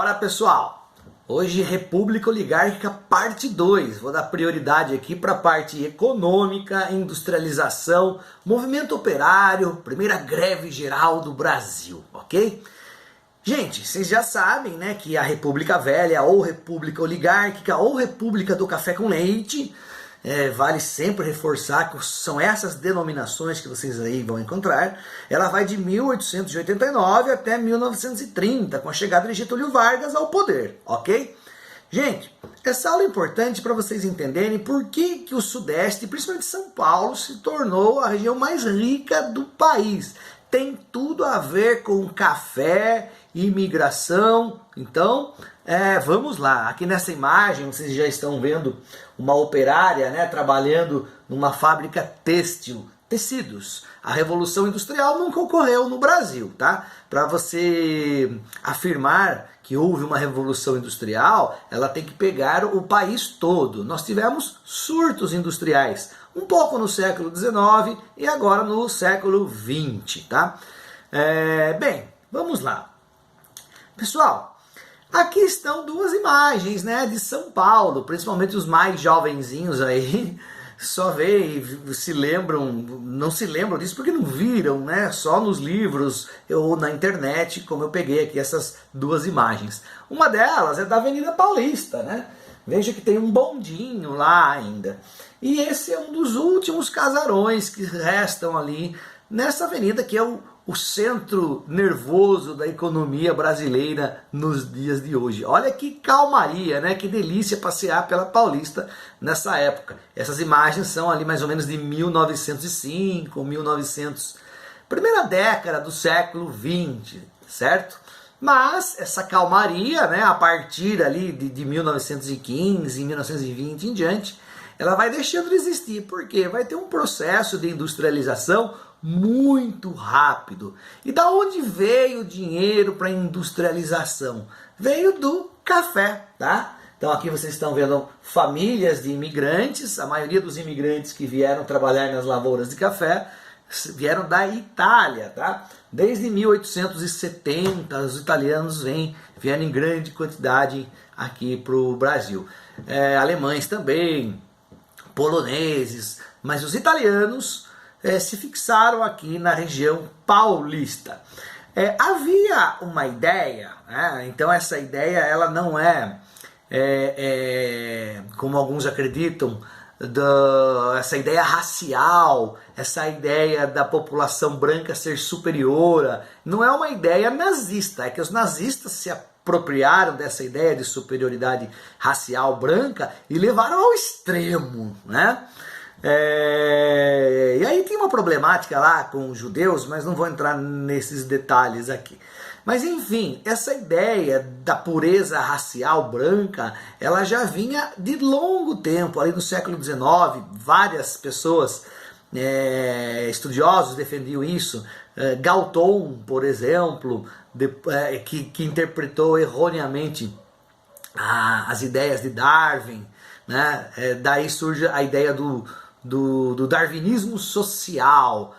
Ora pessoal, hoje República Oligárquica parte 2, vou dar prioridade aqui para a parte econômica, industrialização, movimento operário, primeira greve geral do Brasil, ok? Gente, vocês já sabem, né, que a República Velha ou República Oligárquica ou República do Café com Leite, vale sempre reforçar que são essas denominações que vocês aí vão encontrar. Ela vai de 1889 até 1930, com a chegada de Getúlio Vargas ao poder, ok? Gente, essa aula é importante para vocês entenderem por que o Sudeste, principalmente São Paulo, se tornou a região mais rica do país. Tem tudo a ver com café, imigração. Então, vamos lá. Aqui nessa imagem, vocês já estão vendo uma operária, né, trabalhando numa fábrica têxtil, tecidos. A Revolução Industrial nunca ocorreu no Brasil, tá? Para você afirmar que houve uma Revolução Industrial, ela tem que pegar o país todo. Nós tivemos surtos industriais, um pouco no século XIX e agora no século XX, tá? Bem, vamos lá. Pessoal, aqui estão duas imagens, né, de São Paulo, principalmente os mais jovenzinhos aí, só se lembram, não se lembram disso porque não viram, né, só nos livros ou na internet, como eu peguei aqui essas duas imagens. Uma delas é da Avenida Paulista, né, veja que tem um bondinho lá ainda. E esse é um dos últimos casarões que restam ali nessa avenida que é o centro nervoso da economia brasileira nos dias de hoje. Olha que calmaria, né? Que delícia passear pela Paulista nessa época. Essas imagens são ali mais ou menos de 1905, 1900, primeira década do século XX, certo? Mas essa calmaria, né, a partir ali de 1915, 1920 em diante, ela vai deixando de existir, porque vai ter um processo de industrialização muito rápido. E da onde veio o dinheiro para industrialização? Veio do café, tá? Então aqui vocês estão vendo famílias de imigrantes, a maioria dos imigrantes que vieram trabalhar nas lavouras de café vieram da Itália, tá? Desde 1870 os italianos vieram em grande quantidade aqui para o Brasil. Alemães também, poloneses, mas os italianos se fixaram aqui na região paulista. Havia uma ideia, né? Então essa ideia ela não como alguns acreditam, essa ideia racial, essa ideia da população branca ser superior, não é uma ideia nazista, é que os nazistas se apropriaram dessa ideia de superioridade racial branca e levaram ao extremo, né? E aí tem uma problemática lá com os judeus, mas não vou entrar nesses detalhes aqui. Mas enfim, essa ideia da pureza racial branca, ela já vinha de longo tempo, ali no século XIX, várias pessoas, estudiosos defendiam isso. Galton, por exemplo, que interpretou erroneamente as ideias de Darwin, né? Daí surge a ideia do darwinismo social.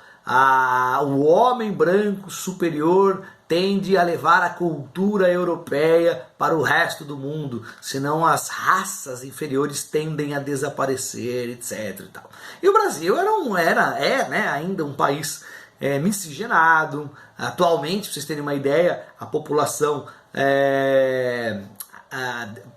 O homem branco superior tende a levar a cultura europeia para o resto do mundo, senão as raças inferiores tendem a desaparecer, etc. E tal. E o Brasil né, ainda um país miscigenado. Atualmente, para vocês terem uma ideia, a população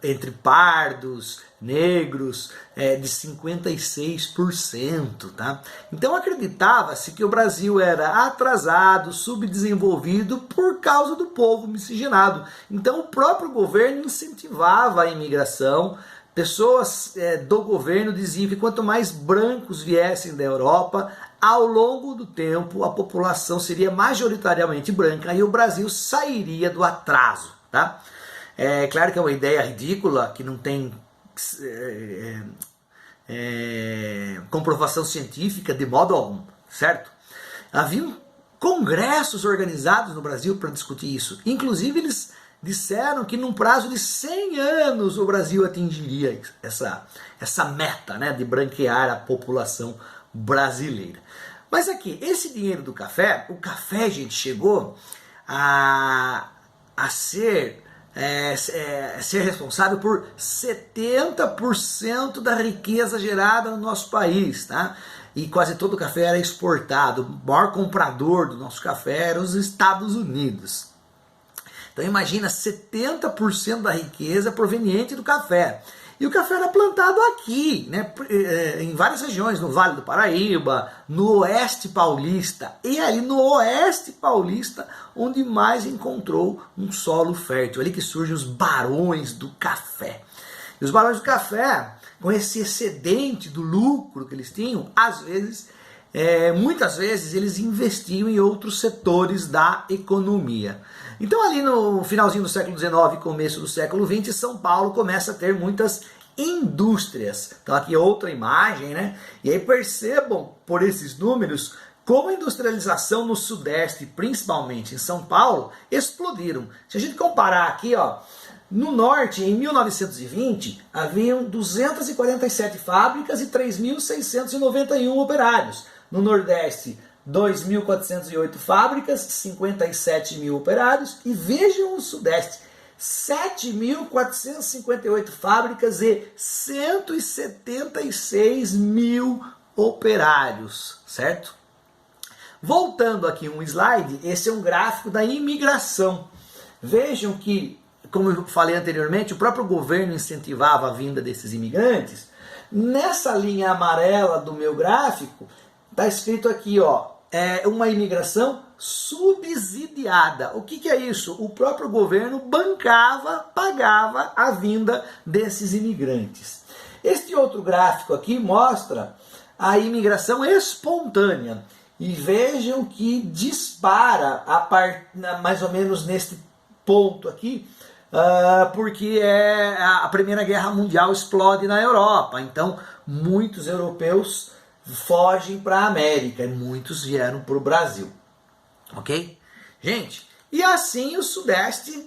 entre pardos, negros, de 56%, tá? Então acreditava-se que o Brasil era atrasado, subdesenvolvido por causa do povo miscigenado. Então o próprio governo incentivava a imigração. Pessoas do governo diziam que quanto mais brancos viessem da Europa, ao longo do tempo a população seria majoritariamente branca e o Brasil sairia do atraso, tá? É claro que é uma ideia ridícula, que não tem comprovação científica de modo algum, certo? Haviam congressos organizados no Brasil para discutir isso. Inclusive eles disseram que num prazo de 100 anos o Brasil atingiria essa meta, né, de branquear a população brasileira. Mas aqui, esse dinheiro do café, o café, gente, chegou a ser ser responsável por 70% da riqueza gerada no nosso país, tá? E quase todo o café era exportado. O maior comprador do nosso café era os Estados Unidos. Então imagina 70% da riqueza proveniente do café. E o café era plantado aqui, né, em várias regiões, no Vale do Paraíba, no Oeste Paulista. E ali no Oeste Paulista, onde mais encontrou um solo fértil. Ali que surgem os barões do café. E os barões do café, com esse excedente do lucro que eles tinham, às vezes, muitas vezes, eles investiam em outros setores da economia. Então ali no finalzinho do século XIX e começo do século XX, São Paulo começa a ter muitas indústrias. Então aqui é outra imagem, né? E aí percebam por esses números como a industrialização no Sudeste, principalmente em São Paulo, explodiram. Se a gente comparar aqui, ó, no Norte, em 1920, haviam 247 fábricas e 3.691 operários. No Nordeste, 2.408 fábricas, 57 mil operários. E vejam o Sudeste, 7.458 fábricas e 176 mil operários, certo? Voltando aqui um slide, esse é um gráfico da imigração. Vejam que, como eu falei anteriormente, o próprio governo incentivava a vinda desses imigrantes. Nessa linha amarela do meu gráfico, está escrito aqui, ó, uma imigração subsidiada. O que é isso? O próprio governo pagava a vinda desses imigrantes. Este outro gráfico aqui mostra a imigração espontânea. E vejam que dispara mais ou menos neste ponto aqui, porque a Primeira Guerra Mundial explode na Europa. Então, muitos europeus fogem para a América e muitos vieram para o Brasil. Ok? Gente, e assim o Sudeste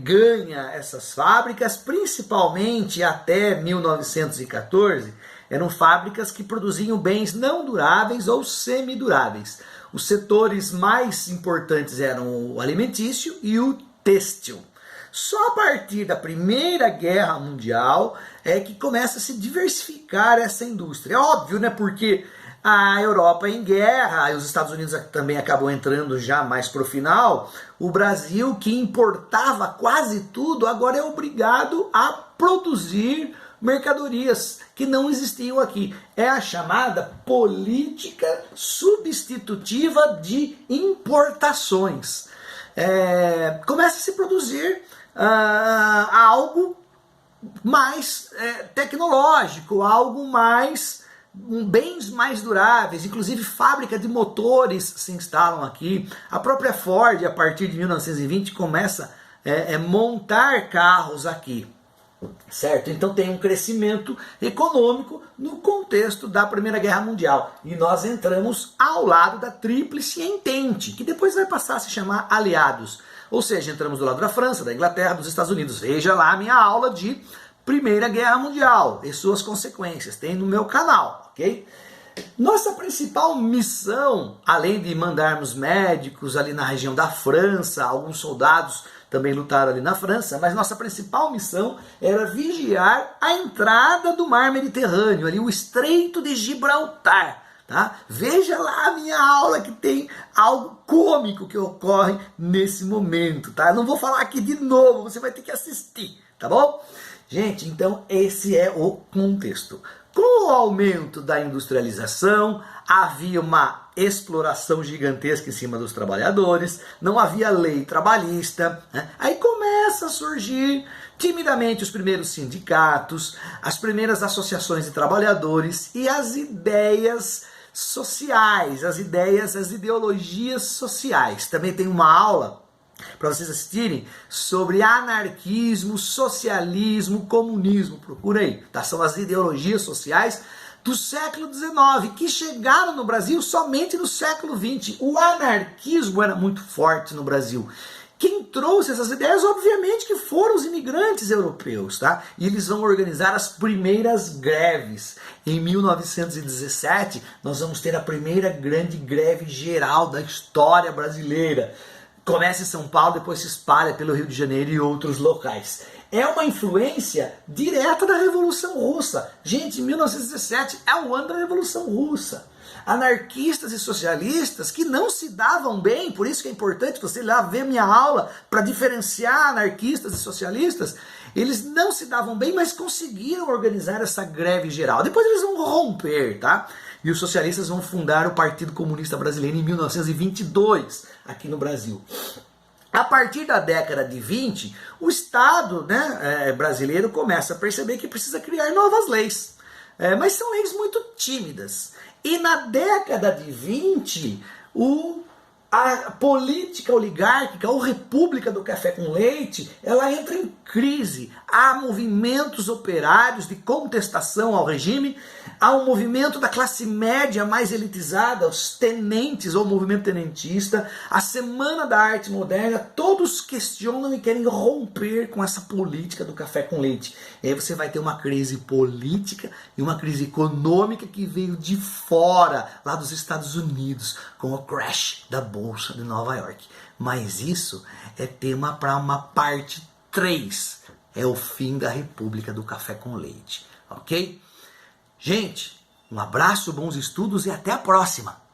ganha essas fábricas, principalmente até 1914, eram fábricas que produziam bens não duráveis ou semiduráveis. Os setores mais importantes eram o alimentício e o têxtil. Só a partir da Primeira Guerra Mundial é que começa a se diversificar essa indústria. É óbvio, né? Porque a Europa é em guerra, e os Estados Unidos também acabam entrando já mais para o final. O Brasil, que importava quase tudo, agora é obrigado a produzir mercadorias que não existiam aqui. É a chamada política substitutiva de importações. Começa a se produzir algo mais tecnológico, algo mais bens mais duráveis, inclusive fábrica de motores se instalam aqui. A própria Ford, a partir de 1920, começa a montar carros aqui, certo? Então tem um crescimento econômico no contexto da Primeira Guerra Mundial. E nós entramos ao lado da Tríplice Entente, que depois vai passar a se chamar Aliados. Ou seja, entramos do lado da França, da Inglaterra, dos Estados Unidos. Veja lá a minha aula de Primeira Guerra Mundial e suas consequências. Tem no meu canal, ok? Nossa principal missão, além de mandarmos médicos ali na região da França, alguns soldados também lutaram ali na França, mas nossa principal missão era vigiar a entrada do mar Mediterrâneo, ali o Estreito de Gibraltar. Tá? Veja lá a minha aula que tem algo cômico que ocorre nesse momento. Tá? Eu não vou falar aqui de novo, você vai ter que assistir, tá bom? Gente, então esse é o contexto. Com o aumento da industrialização, havia uma exploração gigantesca em cima dos trabalhadores, não havia lei trabalhista, né? Aí começa a surgir timidamente os primeiros sindicatos, as primeiras associações de trabalhadores e as ideias sociais, as ideologias sociais. Também tem uma aula para vocês assistirem sobre anarquismo, socialismo, comunismo. Procura aí, tá? São as ideologias sociais do século XIX, que chegaram no Brasil somente no século XX. O anarquismo era muito forte no Brasil. Quem trouxe essas ideias, obviamente, que foram os imigrantes europeus, tá? E eles vão organizar as primeiras greves. Em 1917, nós vamos ter a primeira grande greve geral da história brasileira. começa em São Paulo, depois se espalha pelo Rio de Janeiro e outros locais. É uma influência direta da Revolução Russa. Gente, 1917 é o ano da Revolução Russa. Anarquistas e socialistas que não se davam bem, por isso que é importante você ir lá ver minha aula para diferenciar anarquistas e socialistas, eles não se davam bem, mas conseguiram organizar essa greve geral. Depois eles vão romper, tá? E os socialistas vão fundar o Partido Comunista Brasileiro em 1922, aqui no Brasil. A partir da década de 20, o Estado, né, brasileiro começa a perceber que precisa criar novas leis. Mas são leis muito tímidas. E na década de 20, a política oligárquica, ou república do café com leite, ela entra em crise. Há movimentos operários de contestação ao regime, há um movimento da classe média mais elitizada, os tenentes ou movimento tenentista, a Semana da Arte Moderna, todos questionam e querem romper com essa política do café com leite. E aí você vai ter uma crise política e uma crise econômica que veio de fora, lá dos Estados Unidos, com o crash da Bolsa de Nova York. Mas isso é tema para uma parte 3. É o fim da República do Café com Leite. Ok? Gente, um abraço, bons estudos e até a próxima!